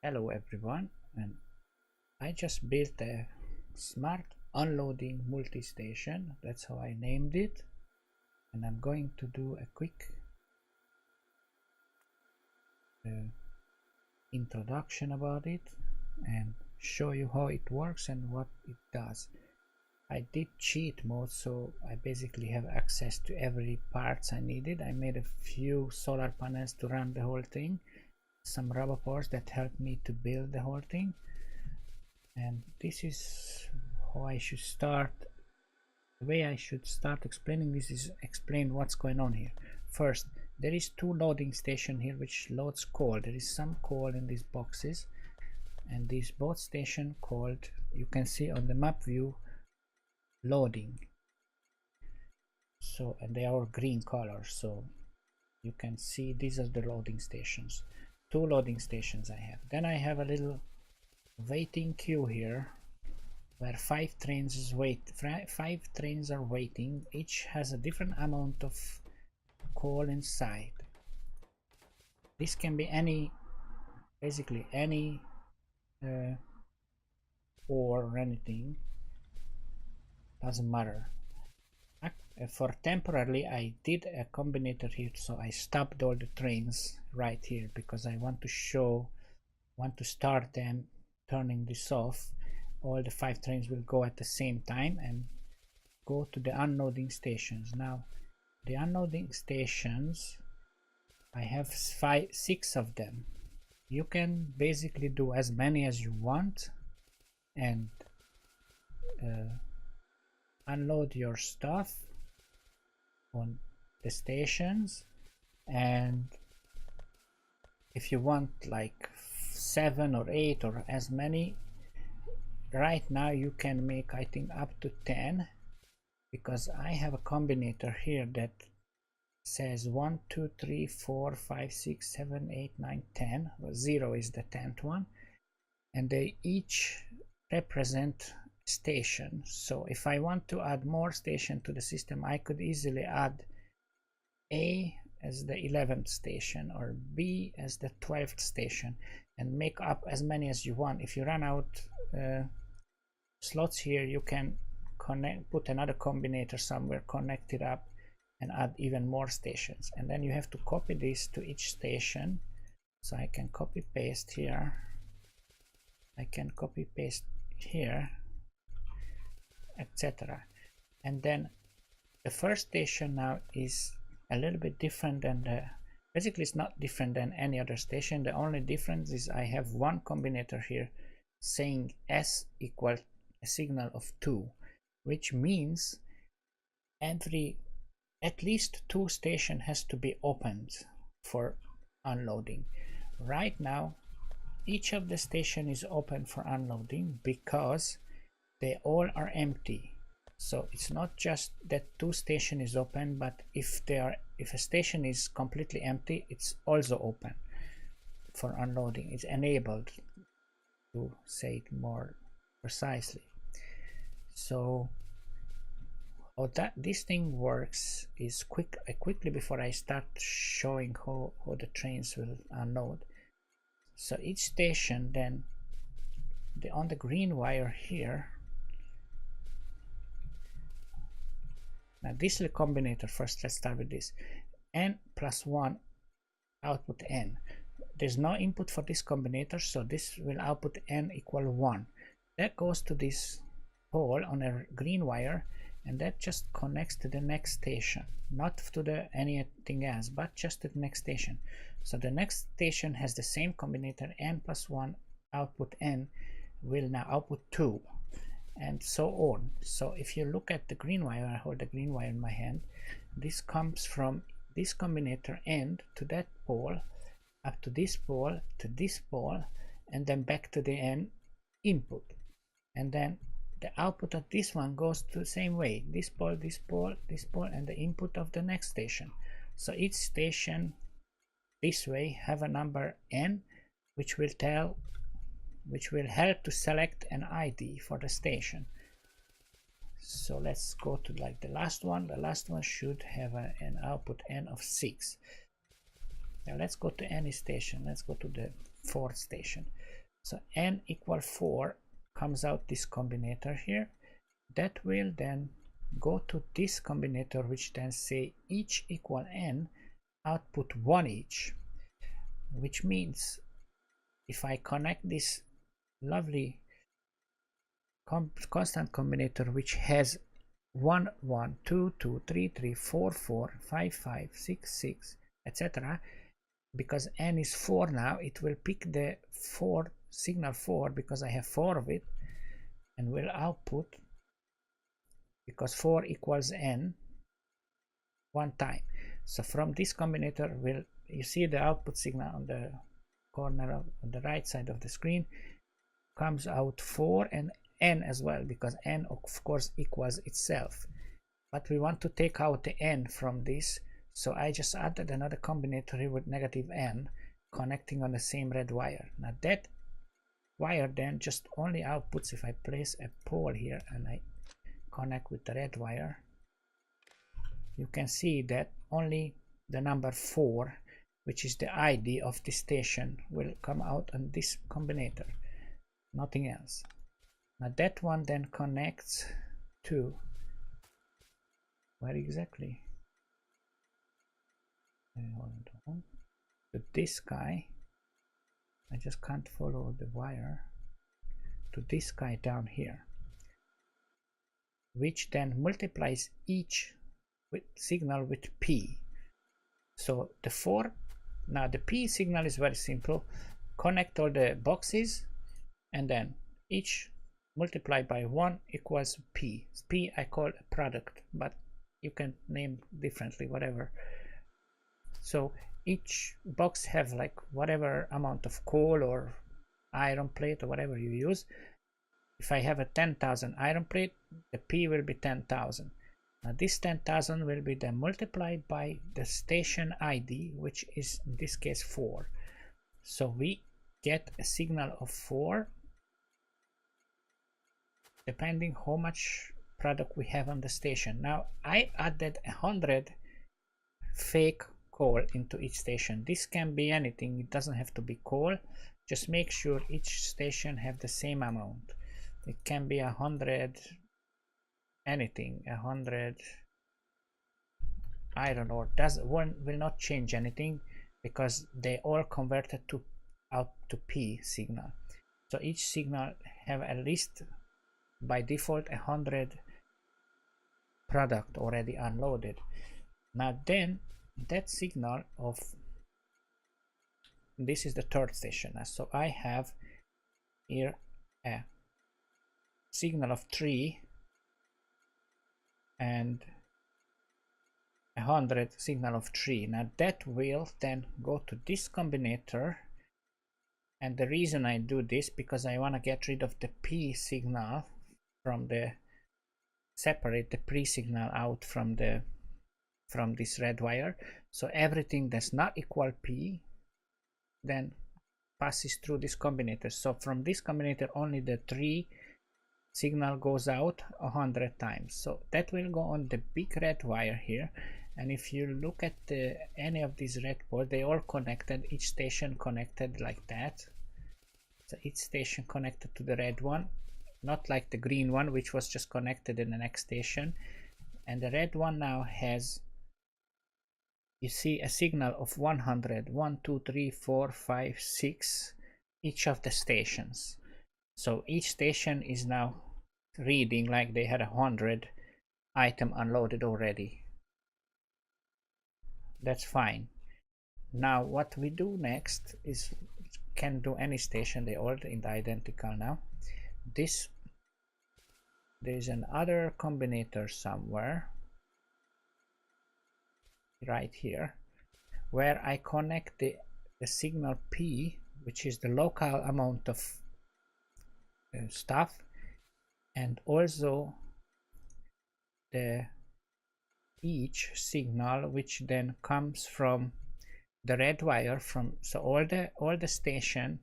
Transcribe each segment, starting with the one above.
Hello everyone, and I just built a smart unloading multi-station. That's how I named it, and I'm going to do a quick introduction about it and show you how it works and what it does. I did cheat mode, so I basically have access to every parts I needed. I made a few solar panels to run the whole thing, some rubber parts that helped me to build the whole thing, and this is how I should start. The way I should start explaining this is explain what's going on here. First, there is two loading station here which loads coal. There is some coal in these boxes, and this both station called, you can see on the map view, loading. So, and they are green color, so you can see these are the loading stations. Two loading stations I have. Then I have a little waiting queue here where five trains are waiting. Each has a different amount of coal inside. This can be any, basically any ore or anything, doesn't matter. For temporarily I did a combinator here, so I stopped all the trains right here because I want to start them turning this off. All the five trains will go at the same time and go to the unloading stations. Now the unloading stations, I have six of them. You can basically do as many as you want and unload your stuff on the stations, and if you want like 7 or 8 or as many, right now you can make, I think, up to 10, because I have a combinator here that says 1 2 3 4 5 6 7 8 9 10. 0 is the 10th one, and they each represent station. So if I want to add more station to the system, I could easily add A as the 11th station or B as the 12th station and make up as many as you want. If you run out slots here, you can put another combinator somewhere, connect it up and add even more stations, and then you have to copy this to each station. So I can copy paste here, I can copy paste here, etc. And then the first station now is a little bit different than basically it's not different than any other station. The only difference is I have one combinator here saying S equal a signal of 2, which means at least 2 station has to be opened for unloading. Right now each of the station is open for unloading because they all are empty. So it's not just that 2 station is open, but if a station is completely empty, it's also open for unloading. It's enabled, to say it more precisely. So how this thing works is quickly before I start showing how the trains will unload. So each station then, on the green wire here, now this little combinator, first let's start with this, n plus 1 output n. There's no input for this combinator, so this will output n equal 1. That goes to this pole on a green wire, and that just connects to the next station, not to the anything else, but just to the next station. So the next station has the same combinator, n plus 1 output n will now output 2, and so on. So if you look at the green wire, I hold the green wire in my hand, this comes from this combinator end to that pole, up to this pole, and then back to the end input, and then the output of this one goes to the same way, this pole, this pole, this pole, and the input of the next station. So each station this way have a number n, which will help to select an ID for the station. So let's go to like the last one. The last one should have an output n of 6. Now let's go to any station. Let's go to the fourth station. So n equal 4 comes out this combinator here. That will then go to this combinator, which then say each equal n, output 1 each, which means if I connect this lovely constant combinator which has 1 1 2 2 3 3 4 4 5 5 6 6 etc., because n is 4 now, it will pick the 4 signal 4 because I have 4 of it, and will output, because 4 equals n, 1 time. So from this combinator, will you see the output signal on the corner of on the right side of the screen, comes out 4 and n as well, because n of course equals itself, but we want to take out the n from this, so I just added another combinator here with negative n connecting on the same red wire. Now that wire then just only outputs, if I place a pole here and I connect with the red wire, you can see that only the number 4, which is the ID of the station, will come out on this combinator, nothing else. Now that one then connects to where exactly? Hold on. To this guy. I just can't follow the wire. To this guy down here, which then multiplies each signal with P. So the 4, now the P signal is very simple. Connect all the boxes and then each multiplied by 1 equals P. P I call a product, but you can name differently, whatever. So each box have like whatever amount of coal or iron plate or whatever you use. If I have a 10,000 iron plate, the P will be 10,000. Now this 10,000 will be then multiplied by the station ID, which is in this case 4. So we get a signal of 4 depending how much product we have on the station. Now I added 100 fake coal into each station. This can be anything, it doesn't have to be coal. Just make sure each station have the same amount. It can be 100 anything, 100 iron ore. One will not change anything because they all converted to out to P signal. So each signal have at least by default 100 product already unloaded. Now then that signal of this is the third station. So I have here a signal of 3 and 100 signal of 3. Now that will then go to this combinator, and the reason I do this because I want to get rid of the P signal from the separate the pre signal out from this red wire. So everything that's not equal P then passes through this combinator. So from this combinator only the 3 signal goes out 100 times. So that will go on the big red wire here. And if you look at any of these red boards, they all connected, each station connected like that. So each station connected to the red one, not like the green one which was just connected in the next station. And the red one now has, you see, a signal of 100, 1 2 3 4 5 6 each of the stations. So each station is now reading like they had 100 item unloaded already. That's fine. Now what we do next is, can do any station, they all in the identical now. This, there's another combinator somewhere right here where I connect the signal P, which is the local amount of stuff, and also the each signal which then comes from the red wire from, so all the station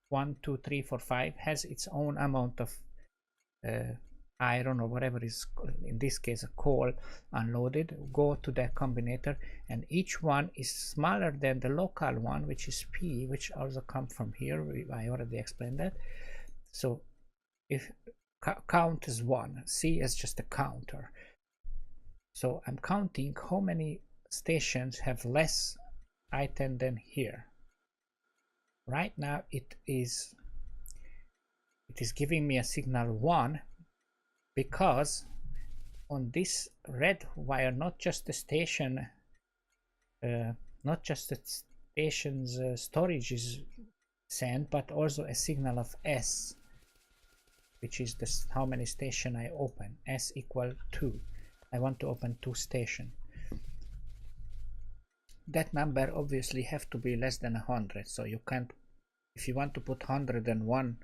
1 2 3 4 5 has its own amount of iron or whatever is in this case a coal unloaded, go to that combinator, and each one is smaller than the local one, which is P, which also comes from here. I already explained that. So if count is 1, C is just a counter. So I'm counting how many stations have less item than here. Right now it is giving me a signal 1, because on this red wire, not just the station, not just the station's storage is sent, but also a signal of S, which is this how many station I open. S equal 2. I want to open 2 station. That number obviously have to be less than 100, so you can't, if you want to put 101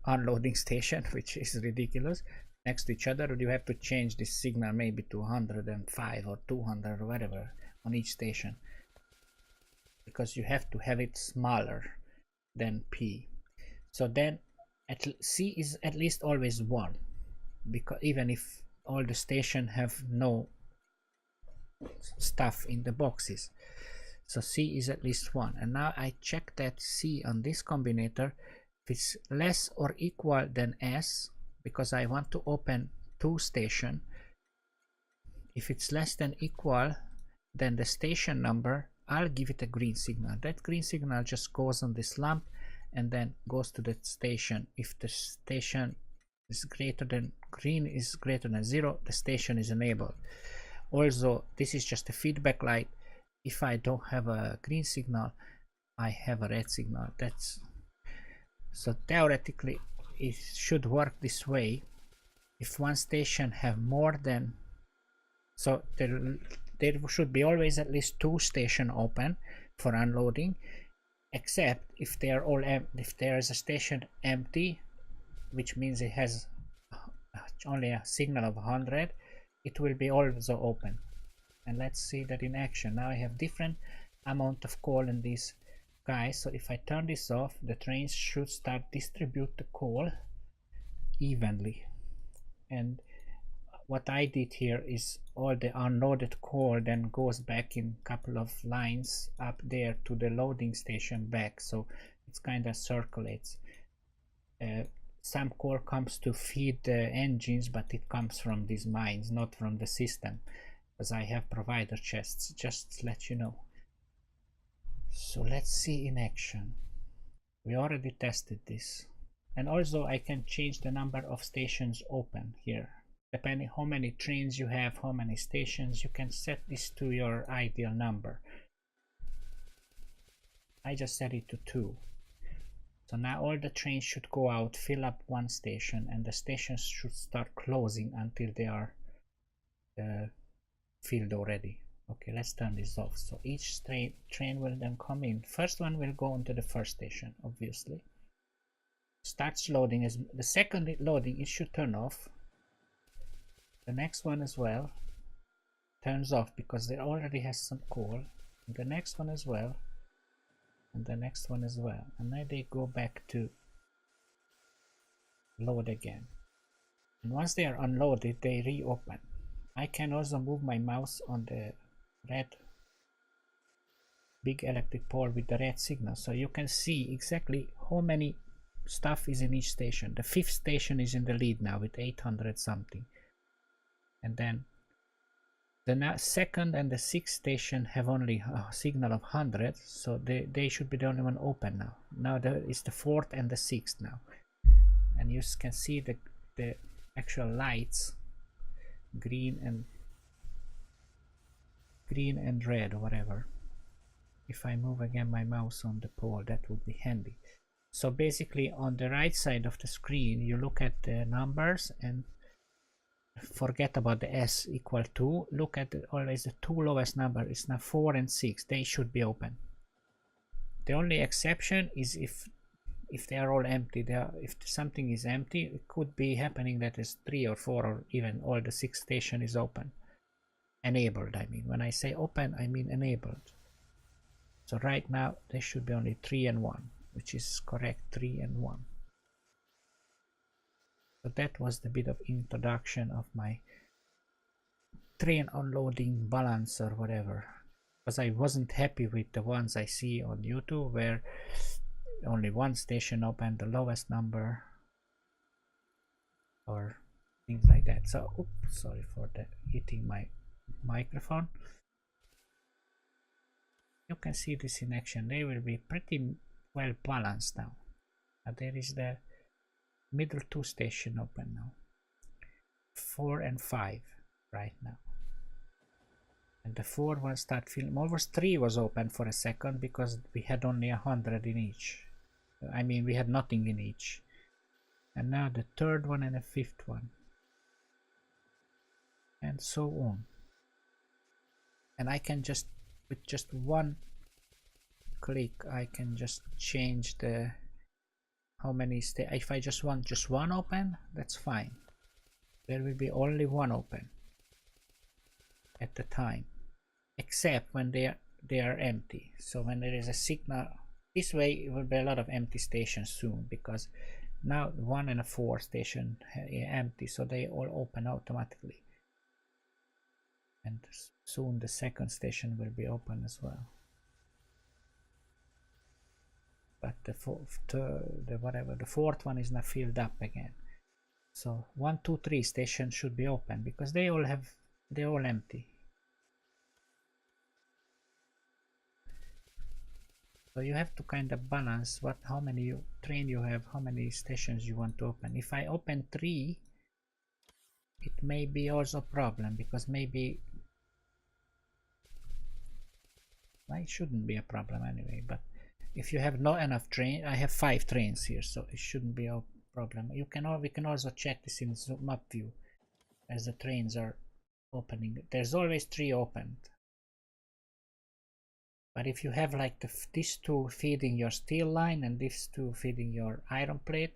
unloading station, which is ridiculous, next to each other, you have to change this signal maybe to 105 or 200 or whatever on each station, because you have to have it smaller than P. So then C is at least always 1, because even if all the station have no stuff in the boxes, so C is at least 1. And now I check that C on this combinator, if it's less or equal than S, because I want to open 2 station. If it's less than equal, then the station number, I'll give it a green signal. That green signal just goes on this lamp and then goes to the station. If the station is greater than, green is greater than 0, the station is enabled. Also, this is just a feedback light. If I don't have a green signal, I have a red signal. That's so theoretically it should work this way. If one station have more than, so there should be always at least 2 station open for unloading, except if they are all if there is a station empty, which means it has only a signal of 100, it will be also open. And let's see that in action. Now I have different amount of coal in these guys, so if I turn this off, the trains should start distribute the coal evenly. And what I did here is all the unloaded coal then goes back in a couple of lines up there to the loading station back, so it's kind of circulates. Some coal comes to feed the engines, but it comes from these mines, not from the system, as I have provider chests, just to let you know. So let's see in action. We already tested this, and also I can change the number of stations open here. Depending how many trains you have, how many stations, you can set this to your ideal number. I just set it to 2. So now all the trains should go out, fill up 1 station, and the stations should start closing until they are filled already. Okay, let's turn this off. So each train will then come in. First one will go into the first station, obviously. Starts loading. As the second loading, it should turn off. The next one as well turns off because it already has some coal. The next one as well, and the next one as well. And now they go back to load again. And once they are unloaded, they reopen. I can also move my mouse on the red big electric pole with the red signal, so you can see exactly how many stuff is in each station. The 5th station is in the lead now with 800 something, and then the 2nd and the 6th station have only a signal of 100, so they should be the only one open now. Now there is the 4th and the 6th now, and you can see the actual lights, green and red or whatever. If I move again my mouse on the pole, that would be handy. So basically on the right side of the screen you look at the numbers and forget about the S equal 2. Look at always the 2 lowest number is now 4 and 6. They should be open. The only exception is if they are all empty. If something is empty, it could be happening that is 3 or 4 or even all the 6 station is open. Enabled, I mean. When I say open, I mean enabled. So right now there should be only 3 and 1, which is correct, 3 and 1. So that was the bit of introduction of my train unloading balance or whatever, because I wasn't happy with the ones I see on YouTube where only one station opened, the lowest number, or things like that. So oops, sorry for the hitting my microphone. You can see this in action. They will be pretty well balanced now. There is the middle 2 station open now, 4 and 5 right now, and the 4 will start filling. Almost 3 was open for a second because we had only 100 in each. I mean, we had nothing in each. And now the 3rd one and the 5th one, and so on. And I can just, with just one click, I can just change the how many if I just want just one open, that's fine. There will be only one open at the time, except when they are empty. So when there is a signal this way, it will be a lot of empty stations soon, because now 1 and a 4 station empty, so they all open automatically, and soon the 2nd station will be open as well. But the 4th one is not filled up again. So 1, 2, 3 stations should be open because they're all empty. So you have to kind of balance how many train you have, how many stations you want to open. If I open 3, it may be also a problem, because maybe it shouldn't be a problem anyway. But if you have not enough train, I have 5 trains here, so it shouldn't be a problem. We can also check this in map view as the trains are opening. There's always 3 opened. But if you have like these 2 feeding your steel line and these 2 feeding your iron plate,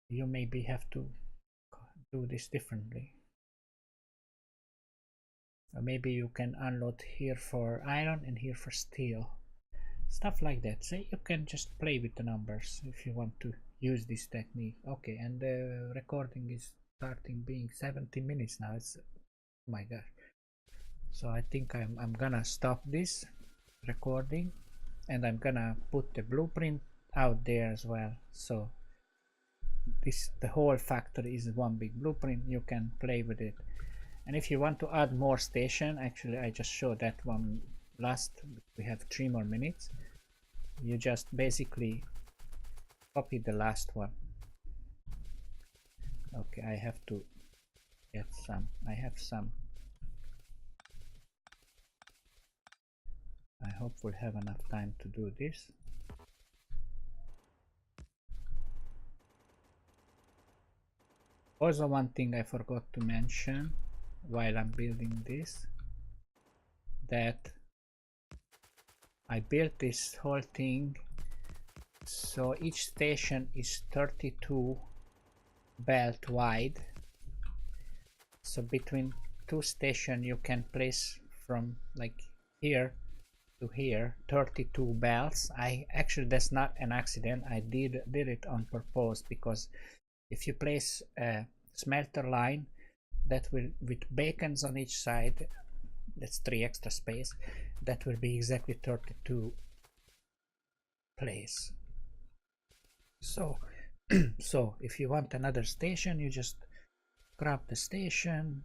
you maybe have to do this differently. Or maybe you can unload here for iron and here for steel. Stuff like that. So you can just play with the numbers if you want to use this technique. Okay, and the recording is starting being 70 minutes now. It's, oh my god. So I think I'm gonna stop this recording, and I'm gonna put the blueprint out there as well. So the whole factory is one big blueprint. You can play with it, and if you want to add more station, actually I just showed that one last. We have 3 more minutes. You just basically copy the last one. Okay, I have to get some. I have some. I hope we'll have enough time to do this. Also, one thing I forgot to mention while I'm building this, that I built this whole thing so each station is 32 belt wide. So between 2 stations you can place from like here to here 32 belts. That's not an accident. I did it on purpose, because if you place a smelter line that will, with beacons on each side, that's 3 extra space, that will be exactly 32 place. So so if you want another station, you just grab the station.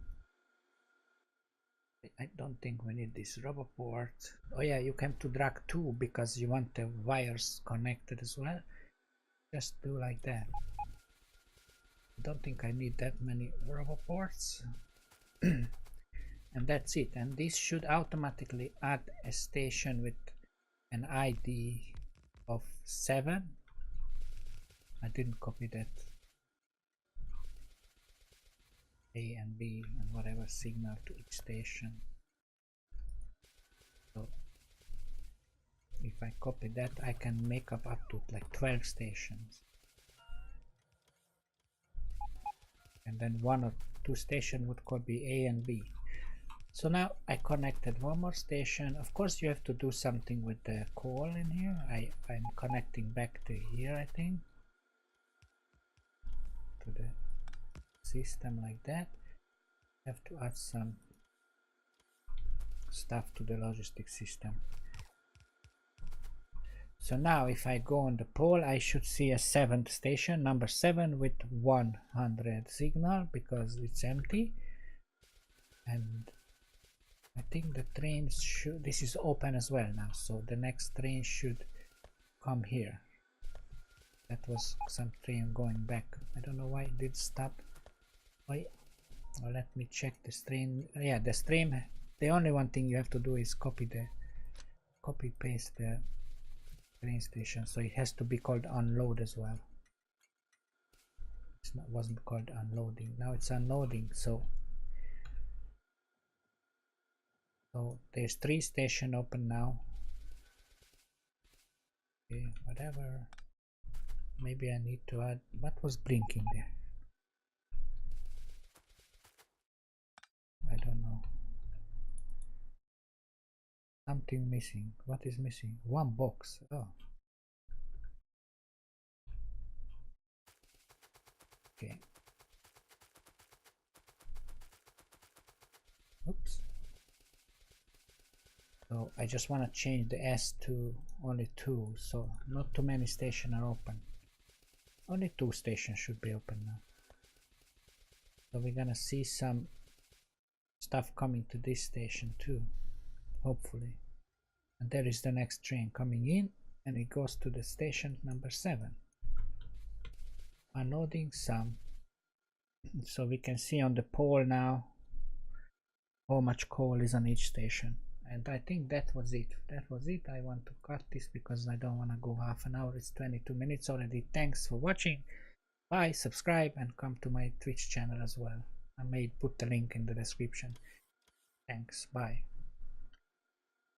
I don't think we need this rubber port. Oh yeah, you can to drag 2 because you want the wires connected as well. Just do like that. I don't think I need that many rubber ports. And that's it. And this should automatically add a station with an ID of 7. I didn't copy that. A and B and whatever signal to each station. So if I copy that, I can make up to like 12 stations. And then 1 or 2 stations would be A and B. So now I connected 1 more station. Of course you have to do something with the coal in here. I'm connecting back to here, I think. To the system like that. Have to add some stuff to the logistic system. So now if I go on the pole, I should see a 7th station, number 7, with 100 signal because it's empty. And I think the trains should, this is open as well now, so the next train should come here. That was some train going back. I don't know why it did stop. Why? Well, let me check the stream. Yeah, the stream, the only one thing you have to do is copy paste the train station, so it has to be called unload as well. It wasn't called unloading. Now it's unloading. So there's 3 stations open now. Okay, whatever. Maybe I need to add. What was blinking there? I don't know. Something missing. What is missing? One box. Oh. Okay. Oops. So I just want to change the S to only 2, so not too many stations are open. Only 2 stations should be open now. So we're gonna see some stuff coming to this station too, hopefully. And there is the next train coming in, and it goes to the station number 7. Unloading some. So we can see on the pole now how much coal is on each station. And I think that was it. I want to cut this because I don't want to go half an hour. It's 22 minutes already. Thanks for watching. Bye, subscribe, and come to my Twitch channel as well. I may put the link in the description. Thanks, bye.